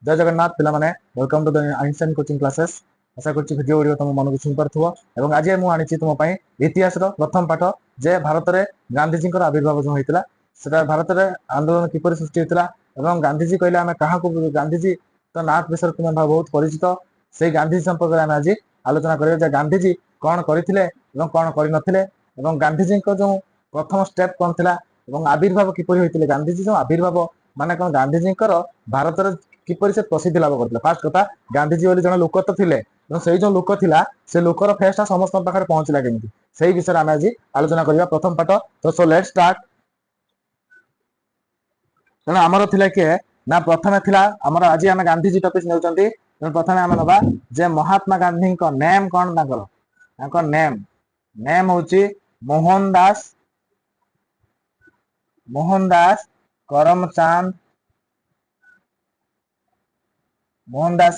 जय जगन्नाथ पिला माने welcome to the Einstein coaching classes. आशा करछि वीडियो वीडियो तुम मन को छुई परथुवा एवं आज मु आनिछि तुम पई इतिहास रो प्रथम पाठ जे भारत रे गांधी जी आविर्भाव जो होइतला सेटा भारत रे आंदोलन किपर सृष्टि होइतला एवं गांधी जी कहले आमे काहा को गांधी जी तो नाथ विषय तुम बहुत परिचित से गांधी संपर्क में आज आलोचना करिया जे गांधी जी कोन करथिले एवं कोन करि नथिले एवं गांधी जी को जो प्रथम स्टेप कोन थिला एवं आविर्भाव किपर होइतले गांधी जी जो आविर्भाव माने कोन गांधी जी भारत रे किपर से प्रसिद्धि लाभ करथिले। फास्ट कथा गांधी जी जन लोक तो थिले से जो लोक थिला से लोकर फेसटा समस्त पाखे पहुंचला केमिति सेही विषय आमे आज आलोचना करिया प्रथम पाठ। तो सो लेट्स स्टार्ट। तेणु आमर थिला के ना प्रथमे थिला आमर आज आमे गांधी जी टॉपिक नेउचंती। तेणु प्रथमे आमे नबा जे महात्मा गांधी को नेम कोन तांकर नेम नेम होची मोहनदास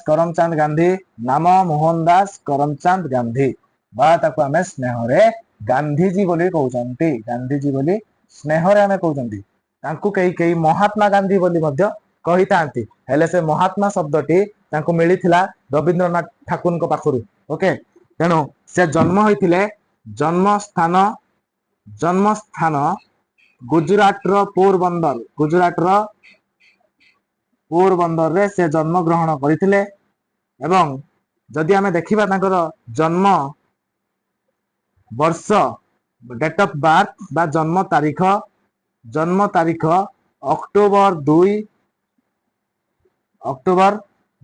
करमचंद गांधी नाम मोहनदास करमचंद गांधी बा ताको आमे स्नेह रे गांधी जी बोली कहउचंती। गांधी जी बोली स्नेह रे आमे कहउचंती। तांकु कई महात्मा गांधी बोली मध्य कहितांती हेले से महात्मा शब्दटी तांकु मिलिथिला रविंद्रनाथ ठाकुर को पाखरु। ओके तेणु से जन्म होइथिले जन्म स्थान गुजरात रो पोरबंदर रे से जन्म ग्रहण करथिले एवं जदि आमे देखिबा तांकर जन्म वर्ष डेट ऑफ बर्थ बा जन्म तारीख अक्टोबर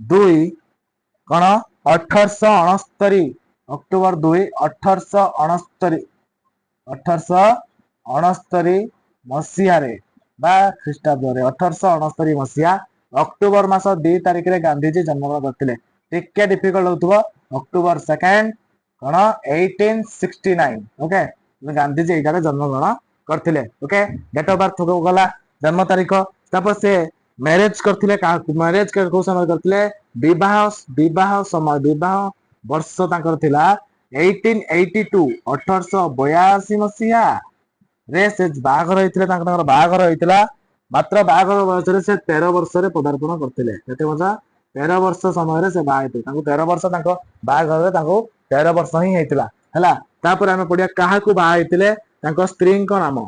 2 कण 1869 अक्टोबर 2 1869 मसीहा रे बा ख्रीष्टाब्द रे 1869 मसीहा अक्टोबर मास 2 तारिख रे गांधी जी जन्मग्रहण करथिले। टिके डिफिकल्ट होतबो अक्टोबर 2 कण 1869। ओके गांधी जी एटारे जन्मग्रहण करथिले। ओके डेट ऑफ बर्थ गला जन्म तारीख तापर से मैरिज करथिले मैरिज को समय करथिले विवाह समय विवाह वर्ष तांकर थिला 1882 1882 मसीहा रे से बाघर होइथिले तांकर बाघर होइथिला मात्र बाघर बयस रे से 13 वर्ष रे पदार्पण करथिले। केते मजा 13 वर्ष समय रे से बाहेते तांको 13 वर्ष तांको बाघर रे तांको 13 वर्ष ही हेतिला हला। तापर हमें पडिया काहा को बा हेतिले तांको स्त्री को नाम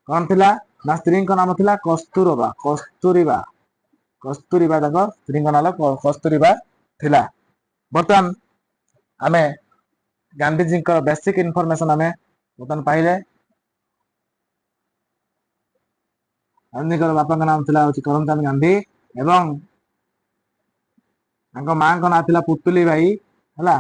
कौन थिला ना स्त्री को नाम थिला कस्तूरीबा तांको स्त्री को नाम कस्तूरीबा थिला। बर्तमान आमे गांधी जी का बेसिक इनफॉरमेशन आमे बर्तमान पाइले। गांधी का बापा का नाम थिला करमचंद गांधी एवं तांको मां को नाम थिला पुतली बाई हला।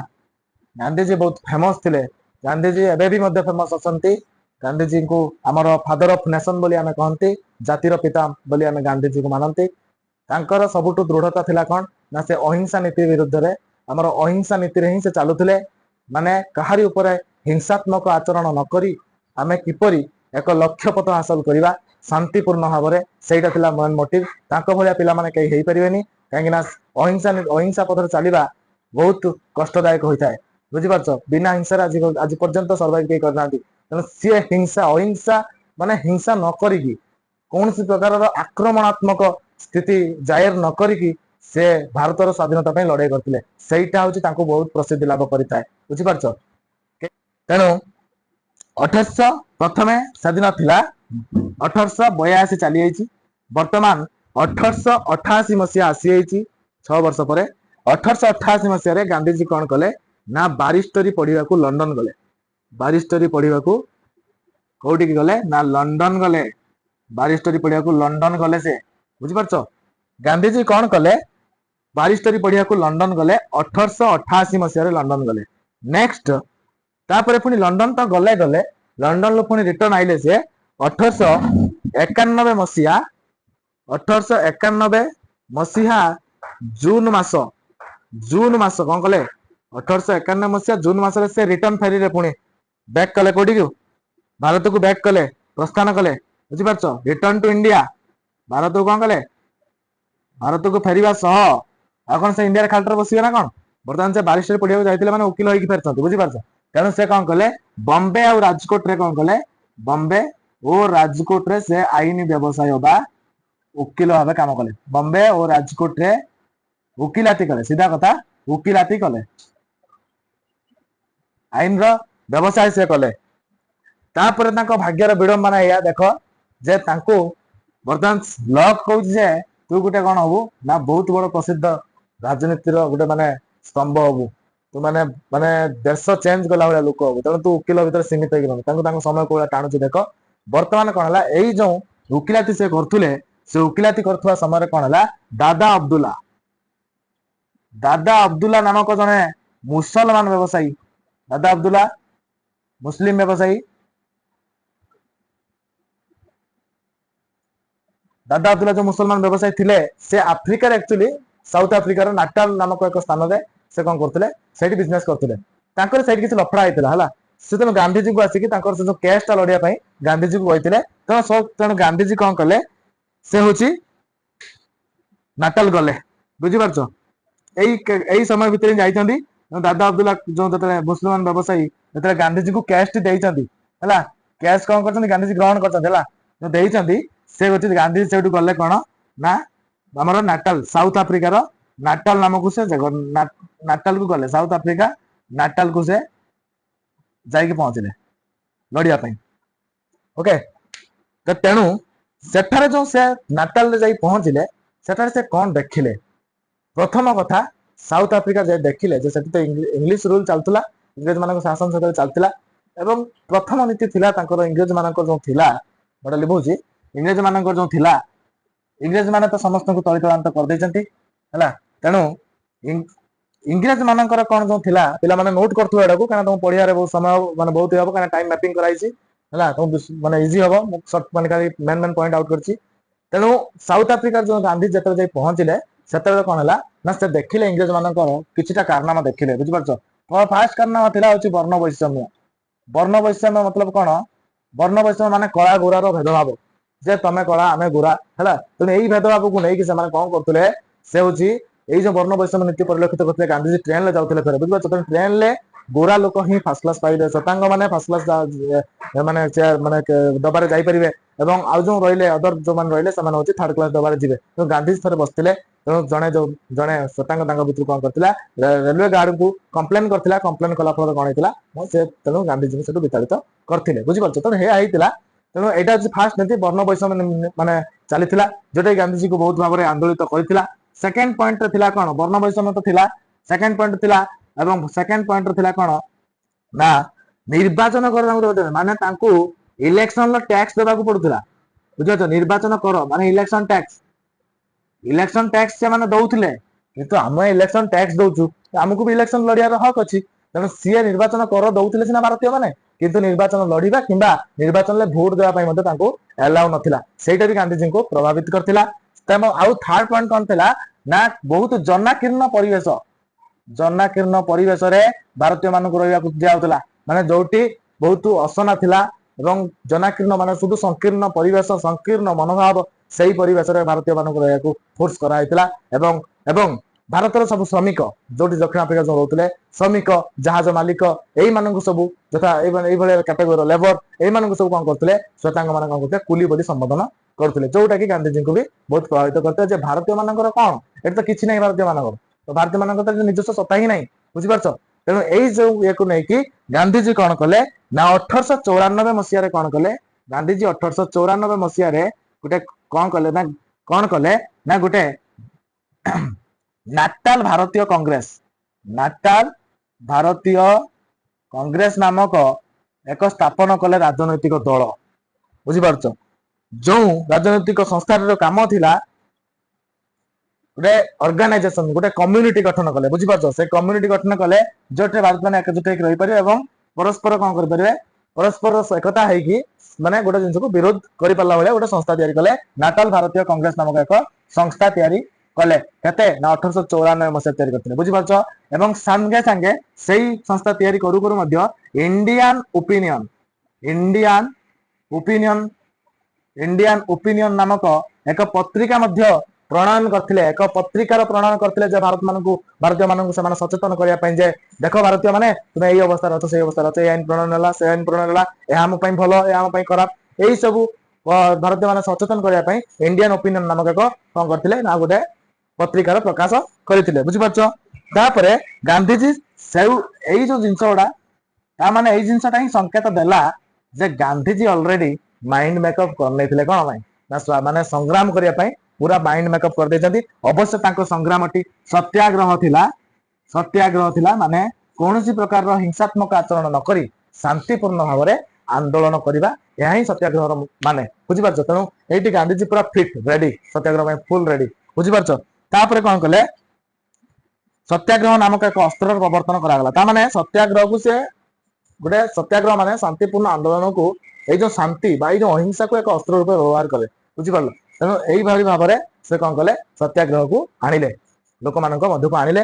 गांधी जी बहुत फेमस थिले। गांधी जी एबे भी मध्य फेमस असंती। गांधी जी को आमर फादर ऑफ नेशन बोली आमे कहंती जातिर पिता बोली आमे गांधी जी को मानंती। तांकर सबुठु दृढ़ता थिला कोन ना से अहिंसा नीति विरुद्ध रे आमर अहिंसा नीति रे ही से चालुथिले माने कहारी ऊपर हिंसात्मक आचरण न करी आमे किपरि एक लक्ष्य पथ हासिल करिबा शांतिपूर्ण भाव में सेटा थिला मेन मोटिव। तांको भलिया पिला माने कई हेई परिबेनी काहेकि ना अहिंसा पथ चलीबा बहुत कष्टदायक होइथाय। बुझि पारछो बिना हिंसा आज पर्यंत सर्वाइव के करनांती। तेणु सी अहिंसा माने हिंसा न करिकी कौन सी प्रकार आक्रमणात्मक स्थिति जाहिर न करिकी से भारतर स्वाधीनता पे लड़ाई करथिले सेटा होची तांको बहुत प्रसिद्धि लाभ करिथाय। बुझि पारछो तेणु 1800 प्रथमे स्वाधीन थिला 1882 चली आइछि वर्तमान 1888 मसीहा आसी आइछि 6 वर्ष पर। 1888 मसीहा रे गांधी जी कोन कले ना बारिस्टरी पढ़िबा को लंडन गले। बारिस्टरी पढ़िबा को कोठी गले ना लंडन गले। बारिस्टरी पढ़िबा को लंडन गले से बुझि पारछो गांधी जी कोन कले बारिस्टरी पढ़िबा को लंडन गले 1888 मसीहा रे लंडन गले। नेक्स्ट तापर पुनी लंडन तो गले लंडन लो पुनी रिटर्न आइले से 1891 मसीहा जून मास कौन कले 1891 मसीहा जून मास रे से रिटर्न फेरी रे पुनी बैक कले कोठी को भारत को बैक कले प्रस्थान कले। बुझि पारछो रिटर्न टू इंडिया भारत को कौन कले भारत को फेरिबा सह आकन से इंडिया रे खालटर बसिबे ना कोन वर्तमान से बारिस्टर पढ़िया जाइतिले माने वकील होई कि फेरछन। बुझि पारछो तेणु से कौन कले बॉम्बे और राजकोट रे कौन कले बॉम्बे ଓ ରାଜकोट रे से आईन व्यवसाय बा वकिल भाव काम कले। बॉम्बे और राजकोट रे वकिलाती कले, सीधा कथा वकिलाती कले, आईन रो व्यवसाय से कले। तापर तांको भाग्यर विडंबना या देख जे तांको बर्तमान लक कहूँ जे तू गोटे कौन हबू ना बहुत बड़ प्रसिद्ध राजनीतिर गोटे माने स्तंभ हबू, तू माने माने देश चेंज कला भाया लोक हबू, तेणु तू वकिल भीतर सीमित हो समय को टाणुची। देख बर्तमान कौन है यही जो वकिलाती से करथुले से वकिलाती करथुवा समय कौन है दादा अब्दुल्ला, दादा अब्दुल्ला नामक जने मुसलमान व्यवसायी, दादा अब्दुल्ला मुस्लिम व्यवसायी, दादा अब्दुल्ला जो मुसलमान व्यवसायी थिले से आफ्रिकार एक्चुअली साउथ आफ्रिकार नाटाल नामक एक स्थान रे से कौन करथिले सेठी बिजनेस करथिले। तांकर सेठी किछ लफड़ा आइतला हला, से तेणु गांधीजी को आसिकी तांकर से जो केसटा लड़िया पई गांधीजी को कहथिले। तेणु गांधीजी कौन कले से होची नाटाल गले, बुझी पारछो। एई समय भितर जाइछंती दादा अब्दुल्ला जो जते मुसलमान व्यवसायी जते गांधीजी को कैश देइछंती हला, कैश कौन करछंती गांधीजी ग्रहण करछंती हला, जो देइछंती से होची गांधीजी सेठू गले कोन ना हमर नाटाल साउथ अफ्रीकार नाटाल नामक से नाटाल को गले, साउथ अफ्रीका नाटाल को से जाइके पहुंचले लड़िया पई। ओके, तो तेणु सेठारे जो से नाटाल रे जाई पहुंचले सेठारे से कौन देखिले, प्रथम कथा साउथ अफ्रीका जे देखिले जे सेठी तो इंग्लिश रूल चलतला, इंग्रेज मानक शासन सेते चलतला एवं प्रथम नीति थिला तांकर इंग्रेज मानक जो थिला बडा लिबोजी इंग्रेज मानक जो थिला, इंग्रेज माने तो समस्त को तळितळांत कर दैचंती हला। तेणु इंग्रेज मानकर कौन जो थिला पिला माने नोट करथु एडाको कारण तुम पढिया रे बहुत समय माने बहुत हबो कारण टाइम मैपिंग कराइछि हला, तुम माने इजी हबो मु शॉर्ट माने खाली मेन पॉइंट आउट करछि। तेणु साउथ अफ्रीका जो गांधी जते जाई पहुंचले सेते कौन हला ना से देखिले इंग्रेज मानकर किछिटा कारनामा देखिले, बुझि पारछो। तो फास्ट कारनामा थिला होछि वर्ण वैषम्य। वर्ण वैषम्य मतलब कौन, वर्ण वैषम्य माने कला गोरा रो भेदभाव, जे तमे कला आमे गोरा हला। तेणु एई भेदभाव को नहीं कि से माने कौन करथुले से होछि एई जो वर्ण वैषम्य नीति परिलक्षित करथुले। गांधीजी ट्रेन ले जाउथले फेर, बुझि पारछो। ट्रेन ले गोरा लोक ही फर्स्ट क्लास पाइबे, सतांग माने फर्स्ट क्लास माने चेयर माने डबारे जाई परिबे एवं आउ जो रहिले अदर जो मान रहिले से माने होछि थर्ड क्लास डबारे जिबे। तो गांधीजी थरे बसथिले, तेणु जणे सतांग तांग भितर कौन करथिला रेलवे गार्ड को कंप्लेन करथिला, कंप्लेन कला फल कौन हेतिला से तेणु गांधीजी सेटु विताड़ित करथिले, बुझि पारछो। तेणु हे आइतिला, तेणु एटा होछि फास्ट नीति वर्ण वैषम्य माने चलीथिला जोटा गांधीजी को बहुत भाबरे आंदोलित करथिला। सेकंड पॉइंट रे थिला कोन वर्ण वैषम्य तो थिला, सेकंड पॉइंट थिला एवं सेकंड पॉइंट रे थिला कोन ना निर्वाचन कर माने तांको इलेक्शन लो टैक्स देबा को पडुथिला, बुझातो। निर्वाचन कर माने इलेक्शन टैक्स, इलेक्शन टैक्स से माने दउथिले किंतु हम इलेक्शन टैक्स दउछु हमकु भी इलेक्शन लड़िया रो हक अछि। तेणु सीए निर्वाचन कर दउथिले सिना भारतीय माने, किंतु निर्वाचन लड़िबा किंबा निर्वाचन ले भोट देबा पई मते तांको अलाउ नथिला, सेटा भी गांधीजी को प्रभावित करथिला। तेम आउ थर्ड पॉइंट कोन थिला ना बहुत जनाकीर्ण परिवेश, जनाकीर्ण परिवेश रे भारतीय मान को रहिया को दियाउतला, माने जोटी बहुत असना थिला एवं जनाकीर्ण माने सुदु संकीर्ण परिवेश संकीर्ण मनोभाव सेही परिवेश रे भारतीय मान को रहिया को फोर्स करा आइतला। एवं एवं भारतर सब श्रमिक जोटी दक्षिण अफ्रिका जो रहउतले श्रमिक जहाज मालिक एई मान को सब तथा एई भले कैटेगरी लेबर एई मान को सब कोन करथले श्वेतांग मान कोन करथले कुली बोली संबोधन करथले, जोटा कि गांधीजी को भी बहुत प्रभावित करते जे भारतीय मानकर कोन एटा तो किछि नै भारतीय मानकर, तो भारतीय मानकर तो निजस्व सत्ता ही नहीं, बुझि पारछो। तेणु एई जो एको नै कि गांधीजी कोन कले ना 1894 मसिया रे कोन कले गांधीजी 1894 मसिया रे गुटे कोन कले ना गुटे नाटाल भारतीय कांग्रेस, नाटाल भारतीय कांग्रेस नामक एक स्थापन कले राजनैतिक दल, बुझि पारछो। जो राजनैतिक संस्था रो काम थिला गोटे ऑर्गेनाइजेशन गोटे कम्युनिटी गठन कले, बुझि पारछो। से कम्युनिटी गठन कले जोटे भारत माने एकजुट होई रहि परिबे एवं परस्पर कोन कर परिबे परस्पर एकता है कि माने गोटे जिंस को विरोध करि पल्ला बेले गोटे संस्था तयारी कले नाटाल भारतीय कांग्रेस नामक एक संस्था तयारी कले केते ना 1894 मसिया तयारी करथिले, बुझि पारछो। एवं संगे संगे सेही संस्था तयारी करू करू मध्य इंडियन ओपिनियन नामक एक पत्रिका मध्य प्रणयन करथिले, एक पत्रिकार प्रणयन करथिले जे भारतीय मानक से सचेतन करिया पई जे देखो भारतीय माने तुमे एई अवस्था रह से अवस्था रह ए आईन प्रणयन हला से आईन प्रणयन हला ए हम पई भलो ए हम पई खराब यही सब भारतीय मान सचेतन करने इंडियन ओपिनियन नामक एक कौन करते ना गोटे पत्रिकार प्रकाश करते बुझीपार गांधीजी से यही जो जिनस गुड़ा माने यही जिनसा ही संकेत देला जे गांधीजी ऑलरेडी माइंड मेकअप कर कौन ना माने संग्राम करने पूरा माइंड मेकअप कर देछंती अवश्य तांको संग्रामटी सत्याग्रह थिला माने कौन प्रकार हिंसात्मक आचरण न करी शांतिपूर्ण भाव में आंदोलन करवा यह ही सत्याग्रह माने बुझीपार तेणु ये गांधीजी पूरा फिट रेडी सत्याग्रह फुल रेडी बुझीपार तापर कौन कले सत्याग्रह नामक एक अस्त्र प्रवर्तन करागला माने सत्याग्रह को से गोटे सत्याग्रह माने शांतिपूर्ण आंदोलन को ये जो शांति जो अहिंसा को एक अस्त्र रूप व्यवहार कले बुझीपार तेणु यही भाव में से कौन कले सत्याग्रह को आणिले लोक मान मध्य को आणिले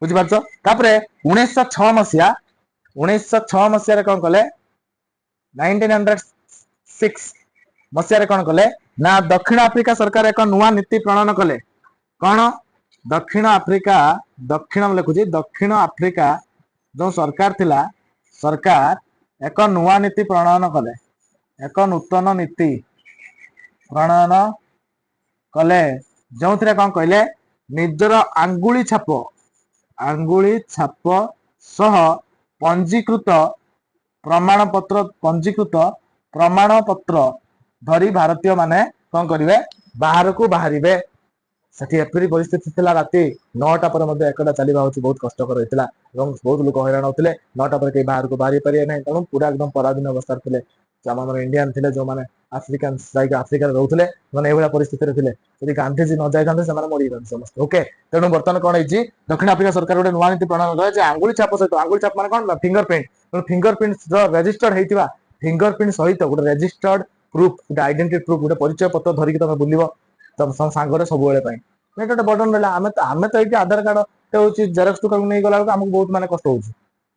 बुझीपार तापर 1906 मसीह कौन कले 1906 मसीह कौन कले ना दक्षिण आफ्रिका सरकार एक नुआ नीति प्रणयन कले कौन दक्षिण लिखुची दक्षिण आफ्रिका जो सरकार थिला सरकार एक नुआ नीति प्रणयन कले एक नूतन नीति प्रणयन कले जो थे कौन कहले निजर आंगुली छाप सह पंजीकृत प्रमाण पत्र धरी भारतीय माने कौन करिवे बाहर को बाहरिबे सेठी एपरी परिस्थिति थिला राति 9टा पर मध्ये एकटा चलीबा होची बहुत कष्टकर होइतिला एवं बहुत लोक हैरान होतिले 9टा पर के बाहर को बाहरी परिए नै तणु पूरा एकदम पराधीन अवस्था थिले जमानर इंडियन थिले जो माने अफ्रीकन जाइक अफ्रीका रहउथिले माने एवला परिस्थिति रे थिले यदि गांधीजी न जाय थांते से माने मरि गन समस्त ओके तेणु बर्तन कोन हिची दक्षिण अफ्रीका सरकार गोटे नुआ नीति प्रणयन करे जे आंगुली छाप सहित आंगुली छाप माने कोन फिंगरप्रिंट जो रजिस्टर्ड हेतिबा फिंगरप्रिंट सहित गोटे रजिस्टर्ड प्रूफ गोटे आइडेंटिटी प्रूफ गोटे परिचय पत्र धरिक तमे बुलिबो तम सांगरे सब बेले पई नेटोटे बटन रहला आमे तो ये आधार कार्ड ते होची जेरॉक्स टुका नहीं गला हमको बहुत माने कष्ट होची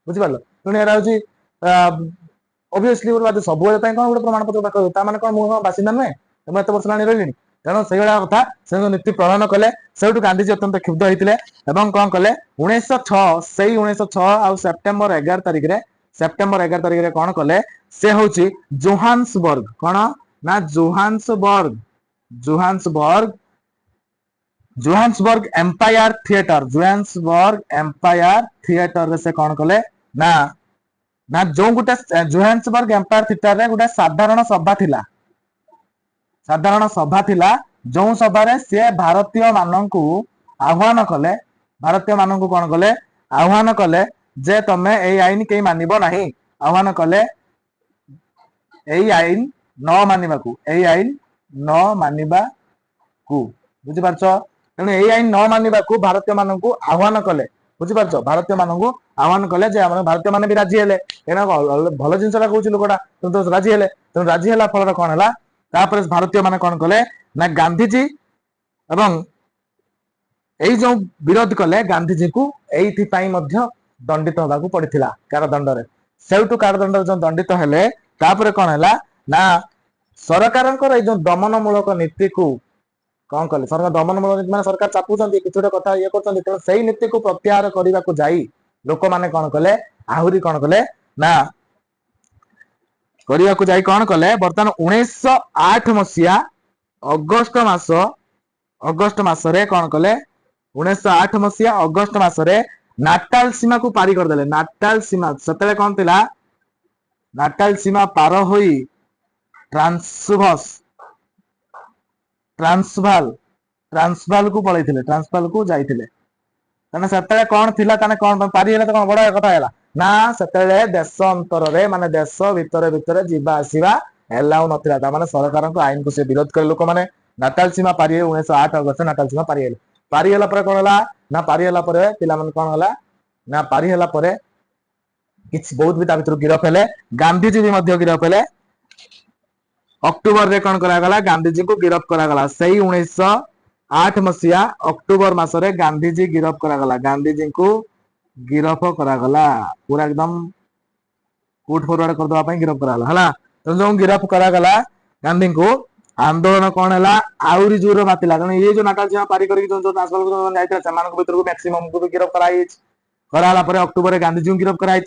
बुझि पारलो तेणु एरा होची ऑब्वियसली बात सब बेले पई कोन गोटे प्रमाण पत्र दरकार ता माने कोन मु बासिंदा नै हम एत वर्ष लानी रहलिनी तेणु से भला कथा से नीति प्रणयन कले सेठु गांधीजी अत्यंत क्षुब्ध होइतिले एवं कोन कले 1906 सेही 1906 आ सेप्टेम्बर 11 तारिख रे कोन कले से होची जोहान्सबर्ग कोन ना जोहान्सबर्ग एम्पायर थिएटर रे से कौन कले ना जो गोटे जोहान्सबर्ग एम्पायर थिएटर रे गोटे साधारण सभा थिला जो सभा रे से भारतीय माननकु आह्वान कले कौन कले आह्वान कले जे तमे एई आईन के मानिबो नाही आह्वान कले एई आईन न मानिबा को बुझि पारछो तेणु यही आईन न मानिबा को भारतीय मान को आह्वान कले बुझीपार भारतीय मान को आह्वान कले भारतीय मान भी राजी हेले भल जिन कौच लोकटा तो राजी हेले तेणु राजी है फल कौन है भारतीय मान कौन कले ना गांधीजी एवं यही जो विरोध कले गांधीजी को यही दंडित होगा पड़ता कारादंड से कारादंड जो दंडित हेले कौन है ना सरकार जो दमनमूलक नीति को कौन कले सरकार दमनमूलक नीति माने सरकार चापुचंती किछ गोटे कथा ये करचंती तेणु सेही नीति को प्रत्याहार करने को जाई लोक माने कौन कले आहुरी कौन कले ना करने को जाई कौन कले बर्तमान 1908 मसीहा अगस्त मास रे कौन कले 1908 मसीहा अगस्त मास रे नाटाल सीमा को पारी कर देले नाटाल सीमा सेतले कौन थिला नाटाल सीमा पार होई ट्रांसवाल को पळै थिले ट्रांसवाल को जाई थिले तने सेतले कौन थिला तने कौन पारी हेले तो कौन बड़ा कथा हैला ना सेतले देश अंतर रे माने देश भितर जीवा आसीबा एलाउ नथिला ता माने सरकार को आईन को से विरोध करे लोक माने नाटाल सीमा पारी 1908 अगस्त नाटाल सीमा पारी हेला पर कोन हला ना पारी हेला पर पिला मन कोन हला ना पारी हेला पर किछ बहुत भी ता भितर गिरफ हेले गांधीजी भी मध्य गिरफ हेले अक्टोबर रे कौन करा गला गांधीजी को गिरफ करा गला सही 1908 मसीहा अक्टोबर मासरे गांधीजी गिरफ करा गला गांधीजी को गिरफ करा गला पूरा एकदम कोर्ट फॉरवर्ड कर दवा पई गिरफ करा गला हला तो जो गिरफ करा गला गांधी को आंदोलन कौन है आउरी जोर मातिला कारण ये जो नाटाल सीमा पारी करी जो ट्रांसफर को जायता समान को भीतर को मैक्सिमम को गिरफ कराई कराला पर अक्टोबर रे गांधीजी को गिरफ कराई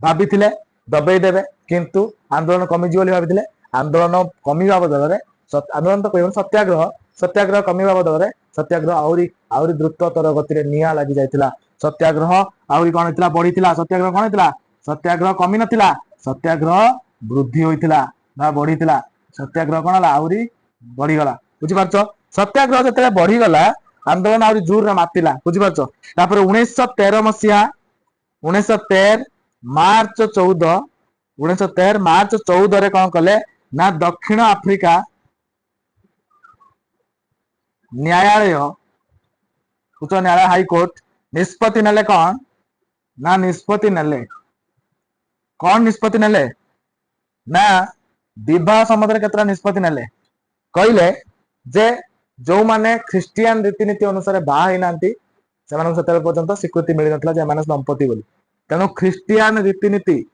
भाभी थिले दबेई देबे किंतु आंदोलन कमी जी बोली भाभी थिले आंदोलन कमिवा बदल आंदोलन तो कहब सत्याग्रह सत्याग्रह कमिवा बदल सत्याग्रह आहरी द्रुततर गति निआ लगी जाइतिला सत्याग्रह आहरी कौन होता बढ़ीला सत्याग्रह कौन होता सत्याग्रह कमी नथिला सत्याग्रह वृद्धि होइतिला बा बढ़ीला सत्याग्रह कौन है आहरी बढ़ीगला बुझीपार सत्याग्रह जो बढ़ीगला आंदोलन आहरी जोर रे मातिला बुझीपार 1913 मसीहा 1913 मार्च 14 1913 मार्च 14 रे कौन कले ना दक्षिण आफ्रिका न्यायालय उच्च न्यायालय हाईकोर्ट निष्पत्ति नेले कौन ना निष्पत्ति नेले कौन निष्पत्ति नेले ना विवाह संबंध केतरा निष्पत्ति नेले कहले जे जो माने ख्रिस्टियन रीतिनीति अनुसार बाहा ही नांती सेमान सेते पर्यंत स्वीकृति मिली नथला जे माने दंपति बोली तेणु ख्रिस्टियन रीतिनीति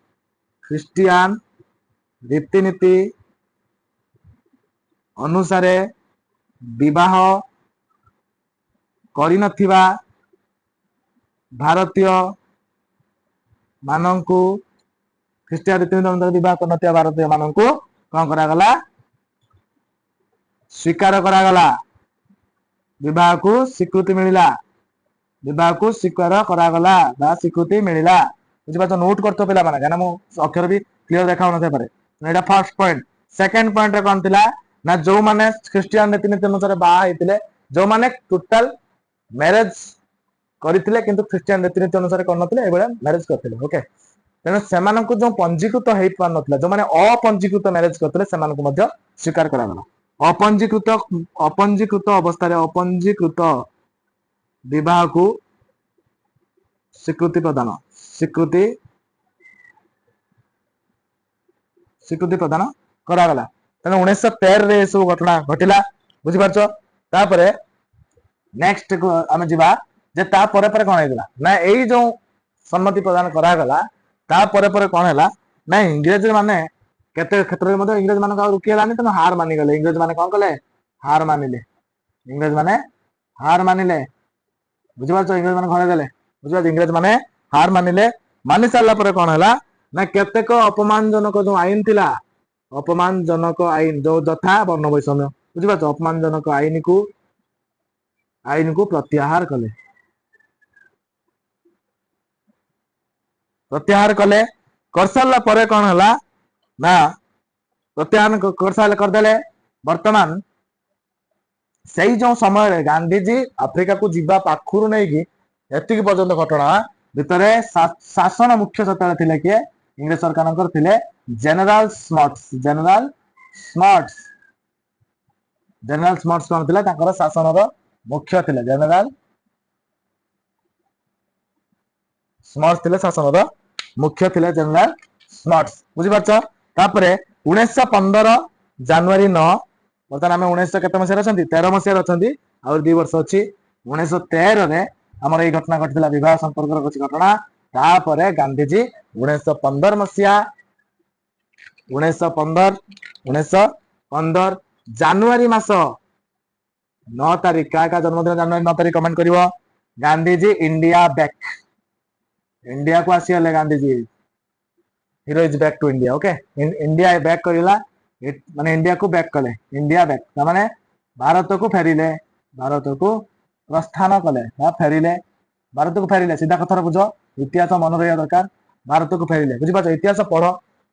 अनुसार विवाह करि नथिबा भारतीय मानंकु ख्रिस्टियन रीतिनीति अनुसार विवाह कर नथिबा भारतीय मानंकु कौन करा गला स्वीकार करा गला विवाह को स्वीकृति मिलिला विवाह को स्वीकार करा गला बा स्वीकृति मिलिला बुझिपाछ नोट करतो पिला माने गाना मो अक्षर भी क्लियर देखाउ नथे पारे एटा फर्स्ट पॉइंट सेकंड पॉइंट रे कोन थिला ना जो माने क्रिश्चियन रीतिनीति अनुसार बाहा हेतिले जो माने टोटल मैरिज करितिले किंतु क्रिश्चियन रीतिनीति अनुसार कोन नथिले एबेला मैरिज करथिले ओके तेनो सेमान को जो पंजीकृत हेइ पार नथिला जो माने अपंजीकृत मैरिज करथिले सेमान को मध्य स्वीकार करा गला अपंजीकृत अवस्था रे अपंजीकृत विवाह को स्वीकृति प्रदान स्वीकृति प्रदान करा गला तेणु 1913 रे सब घटना घटिला बुझी पारछो तापरे नेक्स्ट आमे जिबा जे ता परे परे कोन हेला ना एई जो सम्मति प्रदान करा गला ता परे परे कोन हेला ना इंग्रज माने केते क्षेत्र में इंग्रज मान रुकी हेलानी तेणु हार मानि गले इंग्रज माने कोन कले हार मानिले इंग्रज माने हार मानिले बुझी पारछो इंग्रज माने घरे गले बुझी पारछो इंग्रज माने हार मानिले मानि सारला परे कोन हेला ना केतेक अपमानजनक जो आईन थिला अपमानजनक आईन जो यथा वर्ण वैषम्य बुझिपारछ अपमानजनक आईन को प्रत्याहार कले कर सारला परे कोन हला ना प्रत्याहार कर सारले कर देले वर्तमान सेही जो समय गांधी जी अफ्रीका को जीवा पाखुरु नै कि एतिक पर्यंत घटना भितरे शासन मुख्य सत्ता थिले कि इंग्लिश सरकार थिले जनरल स्मार्ट्स कौन थिला ताकर शासन मुख्य थिले जनरल स्मार्ट्स थिले शासन मुख्य थिले जनरल स्मार्ट्स बुझी पारछ तापरे 1915 जनवरी 9 बर्तमान आम 1900 केते मसिया अछंती 13 मसिया अछंती और 2 वर्ष अछि 1913 रे हमर एई घटना घटिला विवाह संपर्क कुछ घटना तापरे गांधीजी 1915 मसिया 1915 जनवरी मास 9 तारीख का जन्मदिन जनवरी 9 तारीख कमेंट करिवो गांधीजी इंडिया को आसीले Gandhiji hero is back to India okay India back करिला माने इंडिया को बैक कले इंडिया बैक माने भारत को फेरिले भारत को प्रस्थान कले बा फेरिले भारत को फेरिले सीधा कथा बुझो इतिहास मन रहा दरकार भारत को फेरिले बुझी पाछ इतिहास पढ़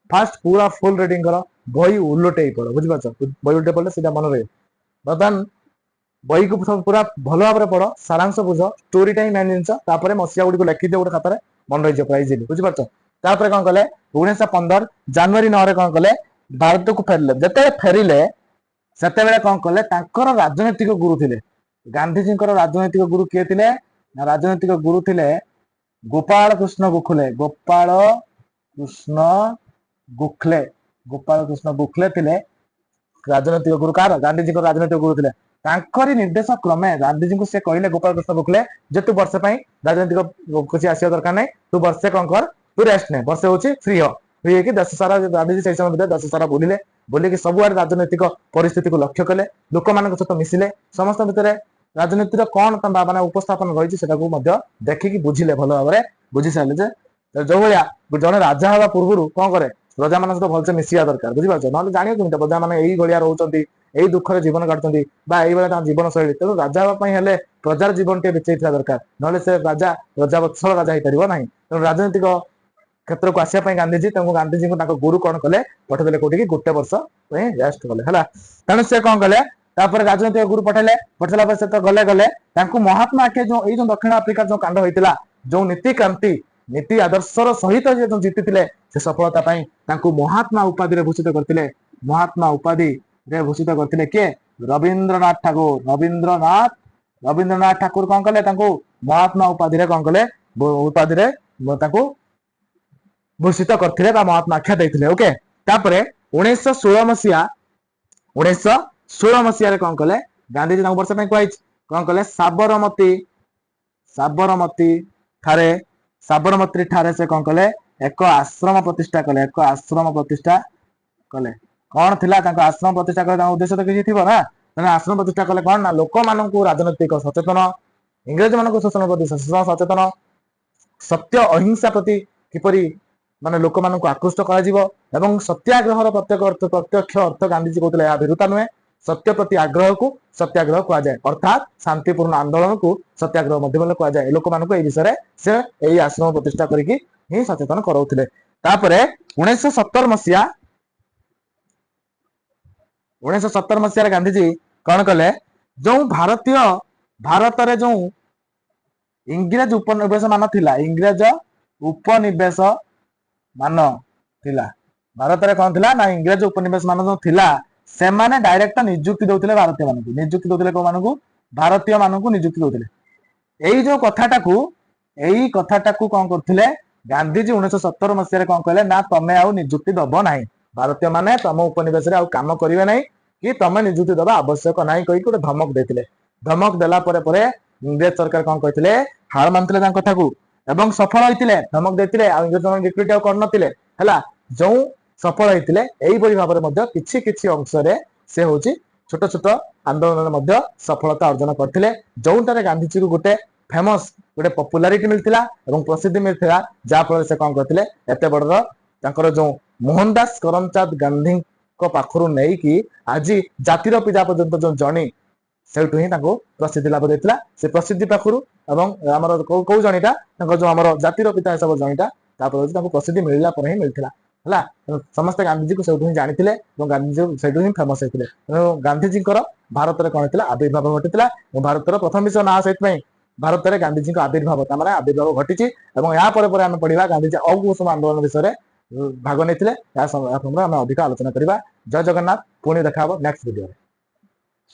फास्ट पूरा फुल रीडिंग करो बही उल्टे पढ़ बुझी पाछ बही उल्टे पढ़ले सीधा मन रहे बर्तमान बही को पूरा भल भाव पढ़ सारांश बुझ स्टोरी टाइम मेन जिनस तापर मसिया गुडी को लिखि दियो गोटे खातार मन रही जाए प्राइज बुझी पाछ तापर कोन कले 1915 जनवरी 9 रे कोन कले भारत को फेरिले जते फेरिले सेते बेले कोन कले तांकर राजनीतिक गुरु थिले गांधीजी राजनीतिक गुरु किए थिले ना राजनीतिक गुरु थिले गोपाल कृष्ण गोखले थिले राजनीतिक गुरु कार गांधीजी राजनीतिक गुरु थिले तांकरी निर्देश क्रमे गांधीजी को से कहले गोपाल कृष्ण गोखले जे तू वर्ष पई राजनीतिक कुछ आसिया दरकार नै तू वर्षे कोन कर तू रेस्ट नै वर्षे होची फ्री कि देश सारा गांधीजी से समय देश सारा बुलिले बोली कि सब राजनीतिक परिस्थिति को लक्ष्य कले लोक मान सहित मिसिले समस्त भितर राजनीतिर कौन माने उपस्थापन रही से देखिकी बुझिले भल भाव बुझी सारे जो भाया जड़े राजा हवा पूर्व कौन करे प्रजा मान सहित भलसे मिसिया दरकार बुझिपारछ नहले जानियो केमिता प्रजा माने एई भलिया रहउचंती एई दुखरे जीवन काटुचंती बा एई भलिया जीवन शैली तेणु राजा हेबा पई हेले प्रजार जीवन टे बेचैथिया दरकार नहले से राजा प्रजा वत्सल राजा हेई परिबो नाही तेणु राजनीतिक क्षेत्र को आसिया पई गांधीजी तेणु गांधीजी को ताको गुरु कोन कले पठेदेले कोठी की गोटे वर्ष पई रेस्ट कले हला तेणु से कोन कले तापर राजनीतिक गुरु पठेले पठेला पर से तो गले गले तांकु महात्मा आखे जो एई जो दक्षिण अफ्रिका जो कांड होइतिला जो नीति क्रांति नीति आदर्शर सहित जो जीतिथिले से सफलता पई तांकु महात्मा उपाधि रे भूषित करथिले महात्मा उपाधि रे भूषित करथिले के रविंद्रनाथ ठाकुर रविंद्रनाथ ठाकुर कोन कले तांकु महात्मा उपाधि रे कोन कले उपाधि रे तांकु भूषित करथिले बा महात्मा आख्या दैथिले ओके तापरे 1916 मसीहा रे कोन कले गांधीजी तांकु वर्ष पई कहै कोन कले साबरमती ठारे से कोन कले एक आश्रम प्रतिष्ठा कले कौन थिला तांको आश्रम प्रतिष्ठा करे तांको उद्देश्य तो किछि थिबो ना माने आश्रम प्रतिष्ठा कले कोन ना लोक माननकु राजनीतिक सचेतन इंग्रज माननकु शोषण प्रति सचेतन सत्य अहिंसा प्रति किपरि माने लोक माननकु आकृष्ट करा जीवो एवं सत्याग्रहर प्रत्यक्ष अर्थ गांधीजी कहतले या विरुता नुहे सत्य प्रति आग्रह को सत्याग्रह कहा जाए अर्थात शांतिपूर्ण आंदोलन को सत्याग्रह मध्य कहा जाए लोक मानक ए विषय से एई आश्रम प्रतिष्ठा करके ही सचेतन कराउथिले तापरे 1917 मसीहा गांधीजी कौन कले जो भारत रे जो इंग्रज उपनिवेश मान थिला भारत रे कौन थिला ना इंग्रज उपनिवेश मान जो थिला से माने डायरेक्ट नियुक्ति दउथिले भारतीय मानकु नियुक्ति दउथिले को मानकु भारतीय मानकु नियुक्ति दउथिले एई जो कथाटाकू कोन करथिले गांधीजी 1917 मसीहा रे कोन कहले ना तमे आउ नियुक्ति दबो नाही भारतीय माने तम उपनिवेश रे आउ काम करिवे नाही कि तमे नियुक्ति दबा आवश्यक नाही कहि को धमक देथिले धमक देला परे इंग्रज सरकार कोन कहथिले हार मानथिले तां कथाकू एवं सफल होइतिले धमक देथिले आ इंग्रज मन रिक्रूट आउ कर नथिले हला जो सफल होइतिले एई बड़ी भाबरे मध्य किछि अंश रे से होची छोट छोट आंदोलन मध्य सफलता अर्जन करथिले जोंटारे गांधीजी को गोटे फेमस गोटे पॉपुलैरिटी मिलथिला एवं प्रसिद्धि मिलथिला जा फल से कोन करथिले एते बडर तांकर जो मोहनदास करमचंद गांधी को पाखरु नै कि आज जातिर पिता पर्यंत जो जणी सेठु ही ताको प्रसिद्धि लाभ देथिला से प्रसिद्धि पाखरु एवं हमर को जणीटा तांको जो हमर जातिर पिता सब जणीटा तापर ताको प्रसिद्धि मिलला पर ही मिलथिला हला समस्त गांधीजी को सेठु ही जानिथिले एवं गांधीजी सेठु ही फेमस हेतिले गांधीजी को भारत रे कोन हेतिला आविर्भाव घटितिला भारत रो प्रथम विश्व ना सहित में भारत रे गांधीजी को आविर्भाव तामाने आविर्भाव घटिछि एवं या परे हम पढिबा गांधीजी अकुसुम आंदोलन विषय भाग नेथिले या हम अधिक आलोचना करिबा जय जगन्नाथ पुणी देखा नेक्स्ट वीडियो।